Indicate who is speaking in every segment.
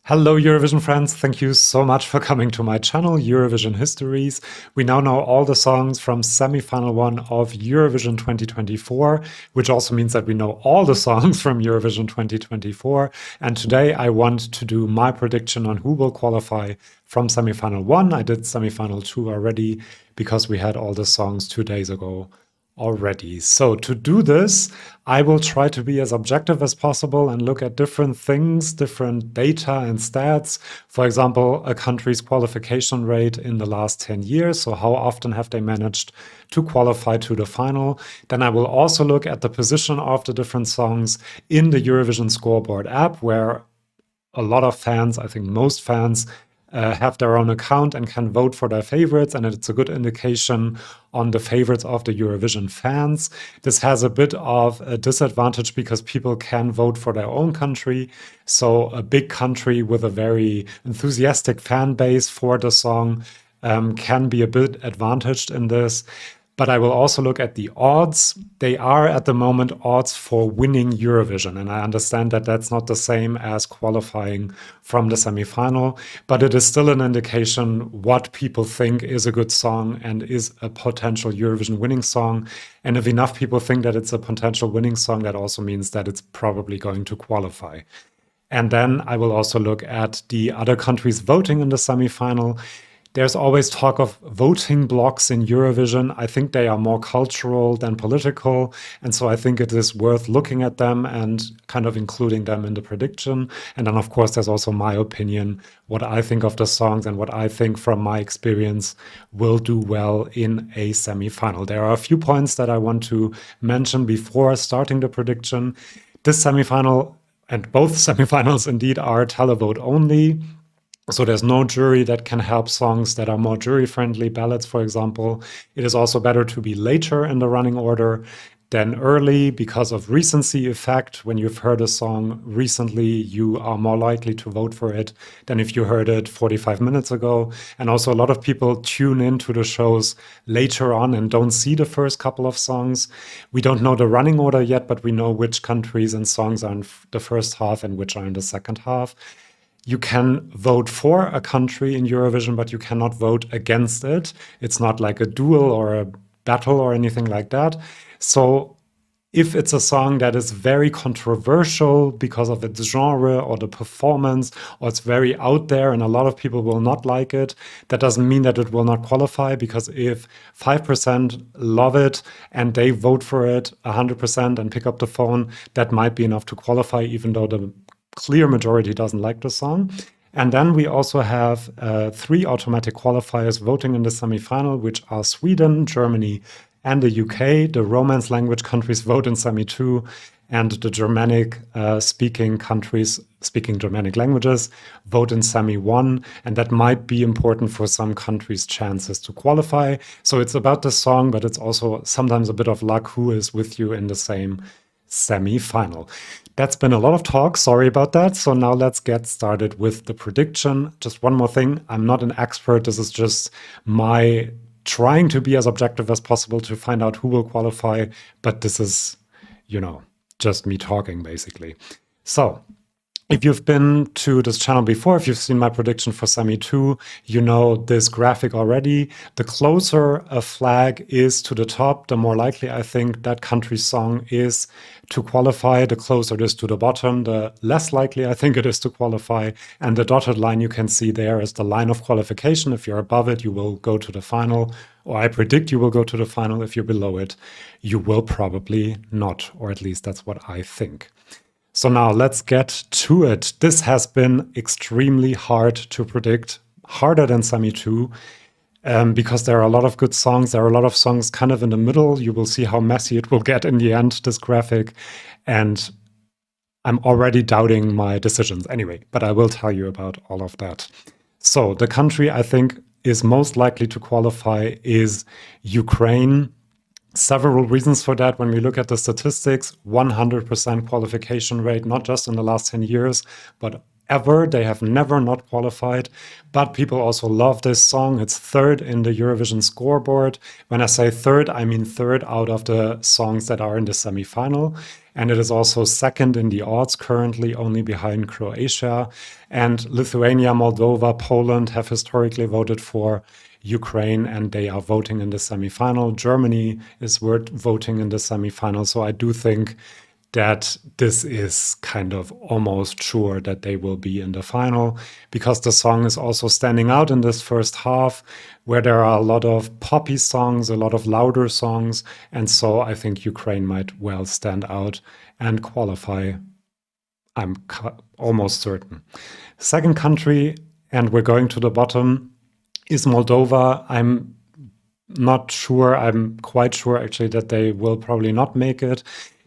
Speaker 1: Hello, Eurovision friends. Thank you so much for coming to my channel, Eurovision Histories. We now know all the songs from semi-final one of Eurovision 2024, which also means that we know all the songs from Eurovision 2024. And today I want to do my prediction on who will qualify from semi-final one. I did semi-final two already because we had all the songs 2 days ago already. So to do this, I will try to be as objective as possible and look at different things, different data and stats. For example, a country's qualification rate in the last 10 years. So how often have they managed to qualify to the final? Then I will also look at the position of the different songs in the Eurovision Scoreboard app, where a lot of fans, I think most fans, have their own account and can vote for their favorites, and it's a good indication on the favorites of the Eurovision fans. This has a bit of a disadvantage because people can vote for their own country. So a big country with a very enthusiastic fan base for the song can be a bit advantaged in this. But I will also look at the odds. They are at the moment odds for winning Eurovision. And I understand that that's not the same as qualifying from the semi-final, but it is still an indication what people think is a good song and is a potential Eurovision winning song. And if enough people think that it's a potential winning song, that also means that it's probably going to qualify. And then I will also look at the other countries voting in the semi-final. There's always talk of voting blocks in Eurovision. I think they are more cultural than political. And so I think it is worth looking at them and kind of including them in the prediction. And then, of course, there's also my opinion, what I think of the songs and what I think from my experience will do well in a semi-final. There are a few points that I want to mention before starting the prediction. This semi-final and both semi-finals indeed are televote only. So there's no jury that can help songs that are more jury-friendly, ballads, for example. It is also better to be later in the running order than early because of recency effect. When you've heard a song recently, you are more likely to vote for it than if you heard it 45 minutes ago. And also a lot of people tune into the shows later on and don't see the first couple of songs. We don't know the running order yet, but we know which countries and songs are in the first half and which are in the second half. You can vote for a country in Eurovision, but you cannot vote against it. It's not like a duel or a battle or anything like that. So if it's a song that is very controversial because of its genre or the performance, or it's very out there and a lot of people will not like it, that doesn't mean that it will not qualify, because if 5% love it and they vote for it 100% and pick up the phone, that might be enough to qualify, even though the clear majority doesn't like the song. And then we also have 3 automatic qualifiers voting in the semi-final, which are Sweden, Germany, and the UK. The Romance language countries vote in semi-2, and the Germanic speaking countries speaking Germanic languages vote in semi-1. And that might be important for some countries' chances to qualify. So it's about the song, but it's also sometimes a bit of luck who is with you in the same semi-final. That's been a lot of talk. Sorry about that. So now let's get started with the prediction. Just one more thing. I'm not an expert. This is just my trying to be as objective as possible to find out who will qualify. But this is, just me talking, basically. So if you've been to this channel before, if you've seen my prediction for semi-2, you know this graphic already. The closer a flag is to the top, the more likely I think that country's song is to qualify. The closer it is to the bottom, the less likely I think it is to qualify. And the dotted line you can see there is the line of qualification. If you're above it, you will go to the final, or I predict you will go to the final. If you're below it, you will probably not, or at least that's what I think. So now let's get to it. This has been extremely hard to predict, harder than semi-2, because there are a lot of good songs. There are a lot of songs kind of in the middle. You will see how messy it will get in the end, this graphic. And I'm already doubting my decisions anyway, but I will tell you about all of that. So the country I think is most likely to qualify is Ukraine. Several reasons for that. When we look at the statistics, 100% qualification rate, not just in the last 10 years, but ever. They have never not qualified, but people also love this song. It's third in the Eurovision scoreboard. When I say third, I mean third out of the songs that are in the semifinal. And it is also second in the odds currently, only behind Croatia. And Lithuania, Moldova, Poland have historically voted for Ukraine, and they are voting in the semifinal. Germany is voting in the semifinal. So I do think that this is kind of almost sure that they will be in the final, because the song is also standing out in this first half, where there are a lot of poppy songs, a lot of louder songs. And so I think Ukraine might well stand out and qualify. I'm almost certain. Second country, and we're going to the bottom, is Moldova. I'm not sure. I'm quite sure actually that they will probably not make it.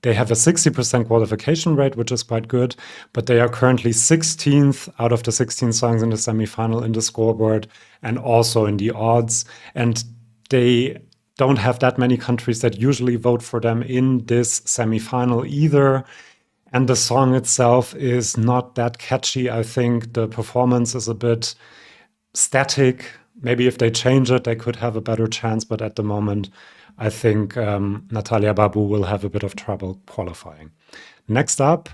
Speaker 1: They have a 60% qualification rate, which is quite good, but they are currently 16th out of the 16 songs in the semifinal in the scoreboard and also in the odds. And they don't have that many countries that usually vote for them in this semifinal either. And the song itself is not that catchy. I think the performance is a bit static. Maybe if they change it, they could have a better chance. But at the moment, I think Natalia Babu will have a bit of trouble qualifying. Next up,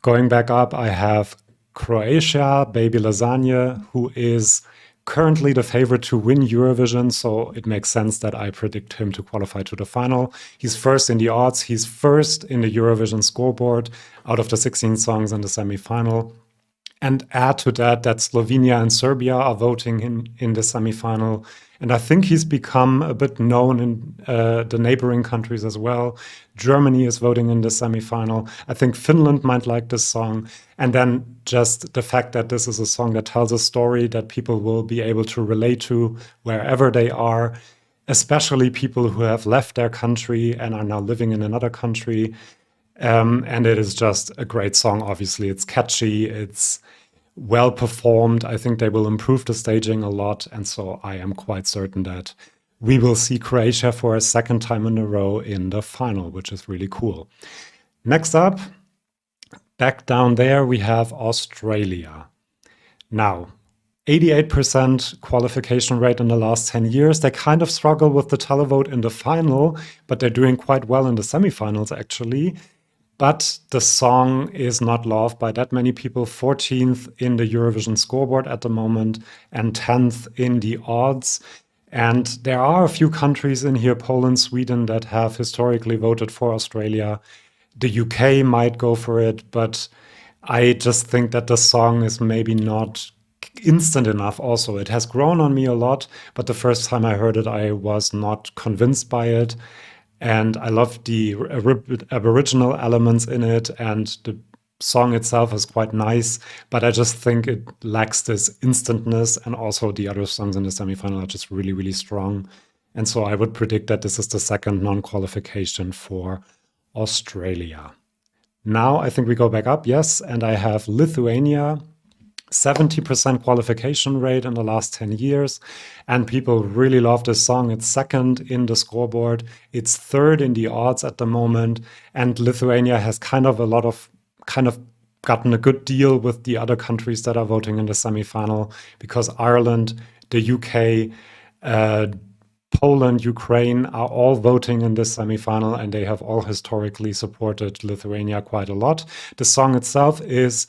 Speaker 1: going back up, I have Croatia, Baby Lasagna, who is currently the favorite to win Eurovision. So it makes sense that I predict him to qualify to the final. He's first in the odds. He's first in the Eurovision scoreboard out of the 16 songs in the semifinal. And add to that Slovenia and Serbia are voting in the semifinal. And I think he's become a bit known in the neighboring countries as well. Germany is voting in the semifinal. I think Finland might like this song. And then just the fact that this is a song that tells a story that people will be able to relate to wherever they are, especially people who have left their country and are now living in another country. And it is just a great song, obviously. It's catchy, it's well performed. I think they will improve the staging a lot. And so I am quite certain that we will see Croatia for a second time in a row in the final, which is really cool. Next up, back down there, we have Australia. Now, 88% qualification rate in the last 10 years. They kind of struggle with the televote in the final, but they're doing quite well in the semifinals, actually. But the song is not loved by that many people. 14th in the Eurovision scoreboard at the moment and 10th in the odds. And there are a few countries in here, Poland, Sweden, that have historically voted for Australia. The UK might go for it, but I just think that the song is maybe not instant enough also. It has grown on me a lot, but the first time I heard it, I was not convinced by it. And I love the Aboriginal elements in it, and the song itself is quite nice, but I just think it lacks this instantness, and also the other songs in the semifinal are just really, really strong. And so I would predict that this is the second non-qualification for Australia. Now I think we go back up, yes, and I have Lithuania. 70% qualification rate in the last 10 years, and people really love this song. It's second in the scoreboard. It's third in the odds at the moment, and Lithuania has kind of gotten a good deal with the other countries that are voting in the semifinal, because Ireland, the UK, Poland, Ukraine are all voting in this semifinal, and they have all historically supported Lithuania quite a lot. The song itself is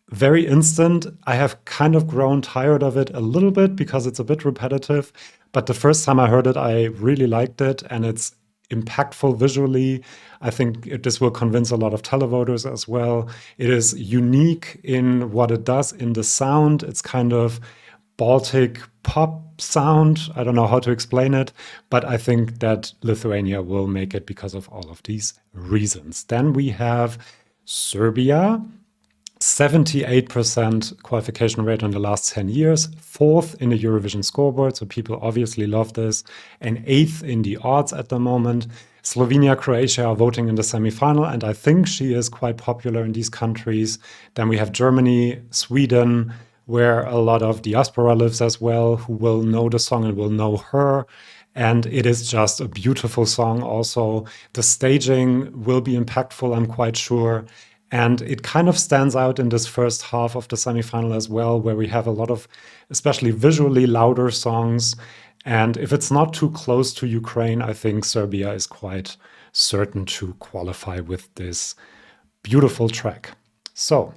Speaker 1: very instant. I have kind of grown tired of it a little bit because it's a bit repetitive, but the first time I heard it, I really liked it, and it's impactful visually. I think this will convince a lot of televoters as well. It is unique in what it does in the sound. It's kind of Baltic pop sound. I don't know how to explain it, but I think that Lithuania will make it because of all of these reasons. Then we have Serbia. 78% qualification rate in the last 10 years, fourth in the Eurovision scoreboard, so people obviously love this, and eighth in the odds at the moment. Slovenia, Croatia are voting in the semifinal, and I think she is quite popular in these countries. Then we have Germany, Sweden, where a lot of diaspora lives as well, who will know the song and will know her. And it is just a beautiful song also. The staging will be impactful, I'm quite sure. And it kind of stands out in this first half of the semifinal as well, where we have a lot of, especially visually louder songs. And if it's not too close to Ukraine, I think Serbia is quite certain to qualify with this beautiful track. So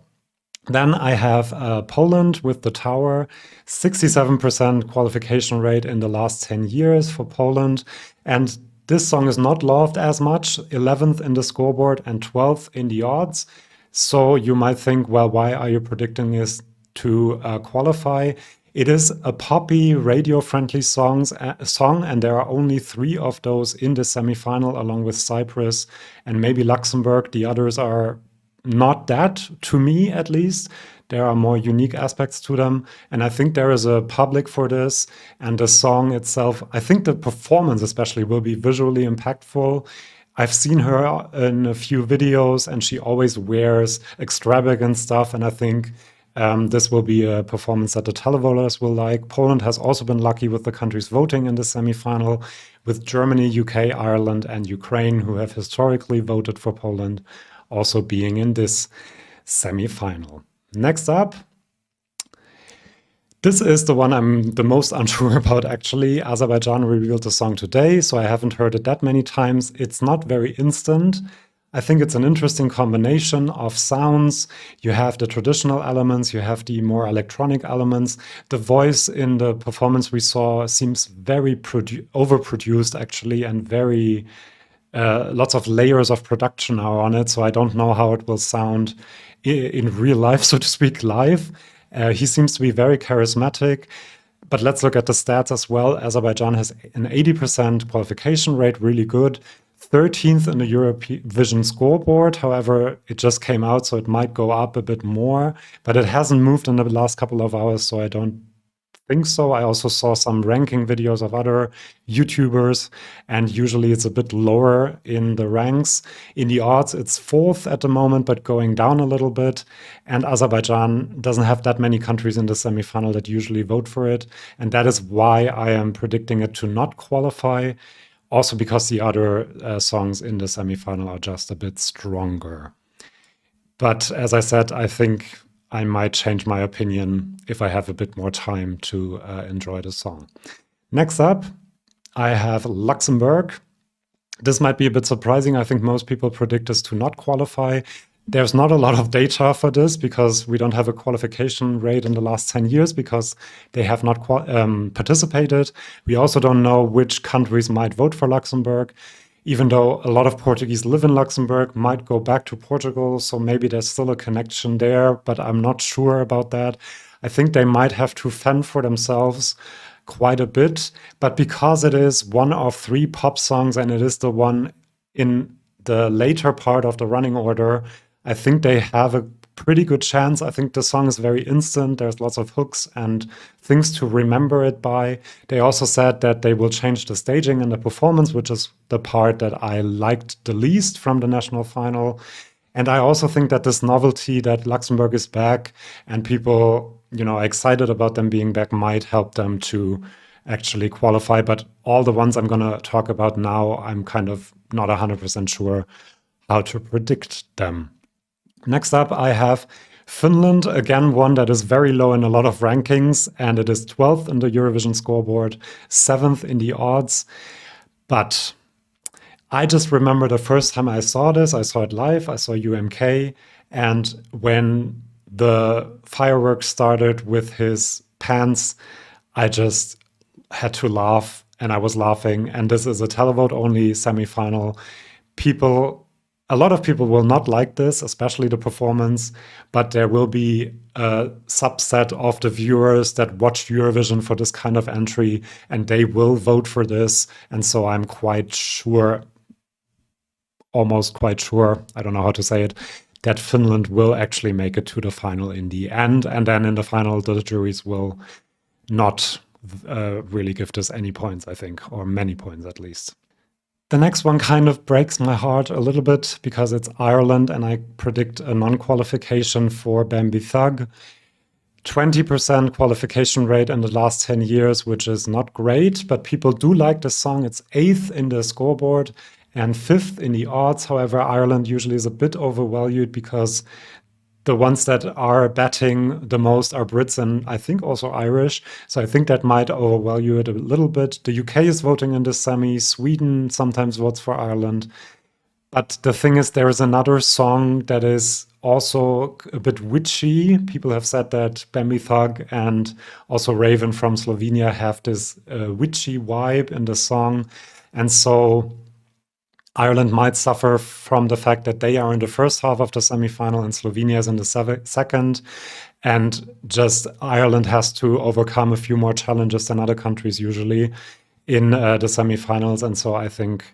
Speaker 1: then I have Poland with the Tower, 67% qualification rate in the last 10 years for Poland. And this song is not loved as much, 11th in the scoreboard and 12th in the odds. So you might think, well, why are you predicting this to qualify? It is a poppy, radio-friendly song, and there are only 3 of those in the semifinal, along with Cyprus and maybe Luxembourg. The others are not that, to me at least. There are more unique aspects to them, and I think there is a public for this, and the song itself, I think the performance especially will be visually impactful. I've seen her in a few videos, and she always wears extravagant stuff, and I think this will be a performance that the televoters will like. Poland has also been lucky with the countries voting in the semifinal, with Germany, UK, Ireland, and Ukraine, who have historically voted for Poland, also being in this semifinal. Next up, this is the one I'm the most unsure about, actually. Azerbaijan revealed the song today, so I haven't heard it that many times. It's not very instant. I think it's an interesting combination of sounds. You have the traditional elements, you have the more electronic elements. The voice in the performance we saw seems very overproduced, actually, and very lots of layers of production are on it, so I don't know how it will sound in real life, so to speak, live. He seems to be very charismatic, but let's look at the stats as well. Azerbaijan has an 80% qualification rate, really good. 13th in the Eurovision scoreboard. However, it just came out, so it might go up a bit more, but it hasn't moved in the last couple of hours, so I don't think so. I also saw some ranking videos of other YouTubers, and usually it's a bit lower in the ranks. In the odds, it's 4th at the moment, but going down a little bit. And Azerbaijan doesn't have that many countries in the semifinal that usually vote for it. And that is why I am predicting it to not qualify. Also because the other songs in the semifinal are just a bit stronger. But as I said, I think I might change my opinion if I have a bit more time to enjoy the song. Next up, I have Luxembourg. This might be a bit surprising. I think most people predict this to not qualify. There's not a lot of data for this because we don't have a qualification rate in the last 10 years because they have not participated. We also don't know which countries might vote for Luxembourg, even though a lot of Portuguese live in Luxembourg, might go back to Portugal, so maybe there's still a connection there, but I'm not sure about that. I think they might have to fend for themselves quite a bit, but because it is one of 3 pop songs and it is the one in the later part of the running order, I think they have a pretty good chance. I think the song is very instant. There's lots of hooks and things to remember it by. They also said that they will change the staging and the performance, which is the part that I liked the least from the national final. And I also think that this novelty that Luxembourg is back and people, are excited about them being back might help them to actually qualify. But all the ones I'm going to talk about now, I'm kind of not 100% sure how to predict them. Next up, I have Finland, again, one that is very low in a lot of rankings, and it is 12th in the Eurovision scoreboard, 7th in the odds. But I just remember the first time I saw this, I saw it live, I saw UMK, and when the fireworks started with his pants, I just had to laugh, and I was laughing, and this is a televote-only semifinal. A lot of people will not like this, especially the performance, but there will be a subset of the viewers that watch Eurovision for this kind of entry, and they will vote for this. And so I'm quite sure, almost quite sure, I don't know how to say it, that Finland will actually make it to the final in the end. And then in the final, the juries will not really give this any points, I think, or many points at least. The next one kind of breaks my heart a little bit because it's Ireland, and I predict a non-qualification for Bambi Thug. 20% qualification rate in the last 10 years, which is not great, but people do like the song. It's 8th in the scoreboard, And fifth in the odds, however, Ireland usually is a bit overvalued because the ones that are betting the most are Brits and I think also Irish. So I think that might overvalue it a little bit. The UK is voting in the semi. Sweden sometimes votes for Ireland. But the thing is, there is another song that is also a bit witchy. People have said that Bambi Thug and also Raven from Slovenia have this witchy vibe in the song. And so Ireland might suffer from the fact that they are in the first half of the semifinal and Slovenia is in the second. And just Ireland has to overcome a few more challenges than other countries usually in the semifinals. And so I think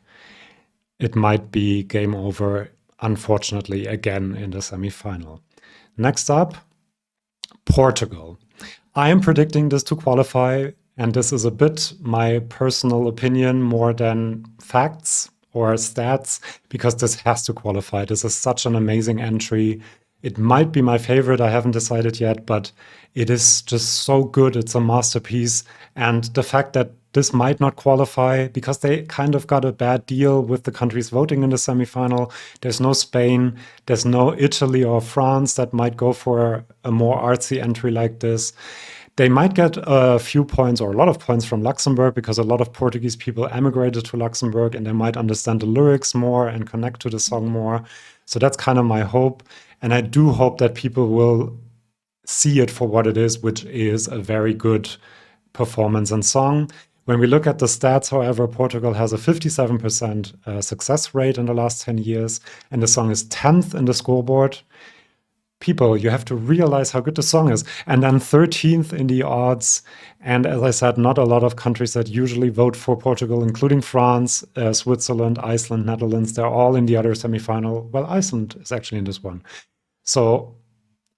Speaker 1: it might be game over, unfortunately, again in the semifinal. Next up, Portugal. I am predicting this to qualify, and this is a bit my personal opinion more than facts or stats, because this has to qualify. This is such an amazing entry. It might be my favorite, I haven't decided yet, but it is just so good. It's a masterpiece. And the fact that this might not qualify because they kind of got a bad deal with the countries voting in the semifinal. There's no Spain, there's no Italy or France that might go for a more artsy entry like this. They might get a few points or a lot of points from Luxembourg because a lot of Portuguese people emigrated to Luxembourg and they might understand the lyrics more and connect to the song more. So that's kind of my hope. And I do hope that people will see it for what it is, which is a very good performance and song. When we look at the stats, however, Portugal has a 57% success rate in the last 10 years, and the song is 10th in the scoreboard. People, you have to realize how good the song is. And then 13th in the odds. And as I said, not a lot of countries that usually vote for Portugal, including France, Switzerland, Iceland, Netherlands. They're all in the other semifinal. Well, Iceland is actually in this one. So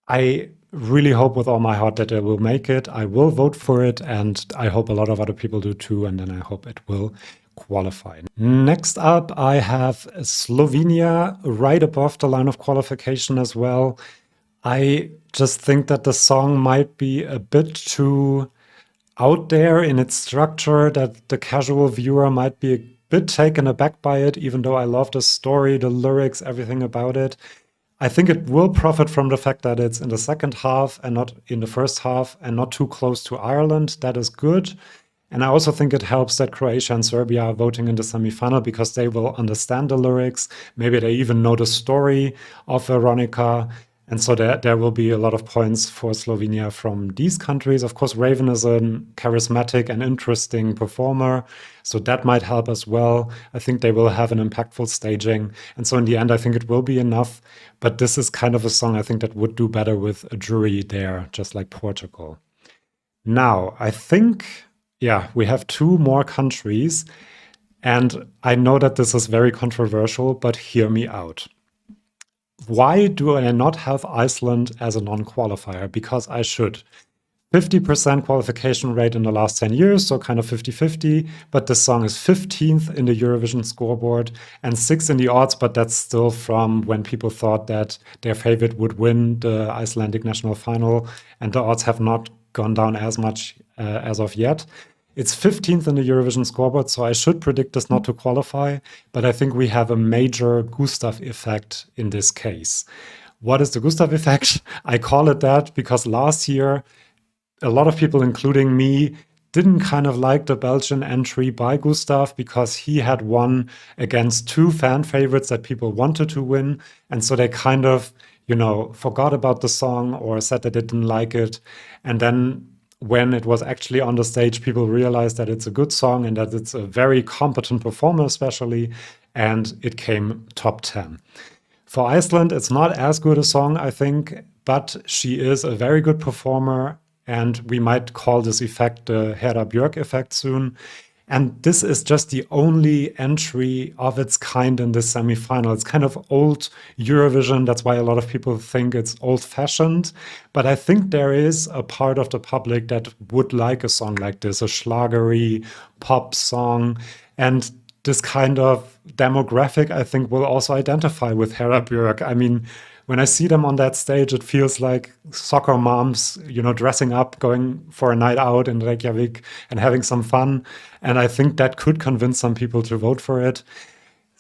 Speaker 1: I really hope with all my heart that they will make it. I will vote for it, and I hope a lot of other people do too, and then I hope it will qualify. Next up, I have Slovenia right above the line of qualification as well. I just think that the song might be a bit too out there in its structure, that the casual viewer might be a bit taken aback by it, even though I love the story, the lyrics, everything about it. I think it will profit from the fact that it's in the second half and not in the first half and not too close to Ireland. That is good. And I also think it helps that Croatia and Serbia are voting in the semifinal because they will understand the lyrics. Maybe they even know the story of Veronica. And so there will be a lot of points for Slovenia from these countries. Of course, Raven is a charismatic and interesting performer, so that might help as well. I think they will have an impactful staging. And so in the end, I think it will be enough. But this is kind of a song I think that would do better with a jury there, just like Portugal. Now, I think, yeah, we have two more countries. And I know that this is very controversial, but hear me out. Why do I not have Iceland as a non-qualifier? Because I should. 50% qualification rate in the last 10 years, so kind of 50-50, but the song is 15th in the Eurovision scoreboard and 6th in the odds, but that's still from when people thought that their favorite would win the Icelandic national final, and the odds have not gone down as much as of yet. It's 15th in the Eurovision scoreboard, so I should predict this not to qualify, but I think we have a major Gustav effect in this case. What is the Gustav effect? I call it that because last year, a lot of people, including me, didn't kind of like the Belgian entry by Gustav because he had won against two fan favorites that people wanted to win, and so they kind of, forgot about the song or said that they didn't like it, and then when it was actually on the stage, people realized that it's a good song and that it's a very competent performer especially, and it came top 10. For Iceland, it's not as good a song, I think, but she is a very good performer, and we might call this effect the Hera Björk effect soon. And this is just the only entry of its kind in this semifinal. It's kind of old Eurovision. That's why a lot of people think it's old-fashioned. But I think there is a part of the public that would like a song like this, a schlagery pop song. And this kind of demographic, I think, will also identify with Hera Björk. I mean, when I see them on that stage, it feels like soccer moms, dressing up, going for a night out in Reykjavik and having some fun. And I think that could convince some people to vote for it.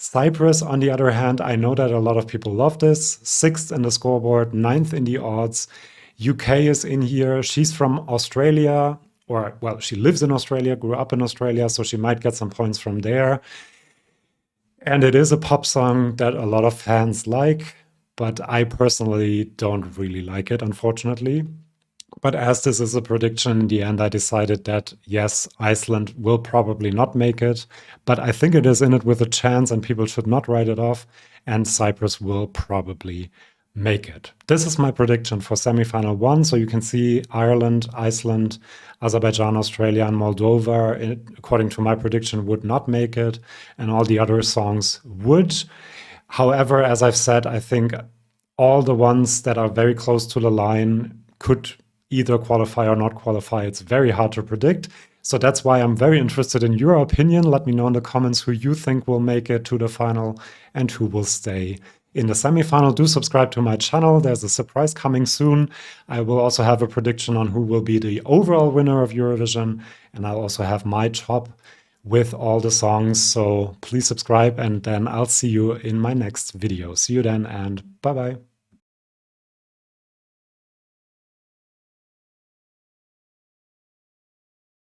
Speaker 1: Cyprus, on the other hand, I know that a lot of people love this. 6th in the scoreboard, 9th in the odds. UK is in here. She's from Australia, or, well, she lives in Australia, grew up in Australia, so she might get some points from there. And it is a pop song that a lot of fans like, but I personally don't really like it, unfortunately. But as this is a prediction, in the end, I decided that, yes, Iceland will probably not make it, but I think it is in it with a chance and people should not write it off, and Cyprus will probably make it. This is my prediction for semi-final one. So you can see Ireland, Iceland, Azerbaijan, Australia, and Moldova, according to my prediction, would not make it, and all the other songs would. However, as I've said, I think all the ones that are very close to the line could either qualify or not qualify. It's very hard to predict. So that's why I'm very interested in your opinion. Let me know in the comments who you think will make it to the final and who will stay in the semifinal. Do subscribe to my channel. There's a surprise coming soon. I will also have a prediction on who will be the overall winner of Eurovision. And I'll also have my top with all the songs. So please subscribe, and then I'll see you in my next video. See you then, and bye-bye.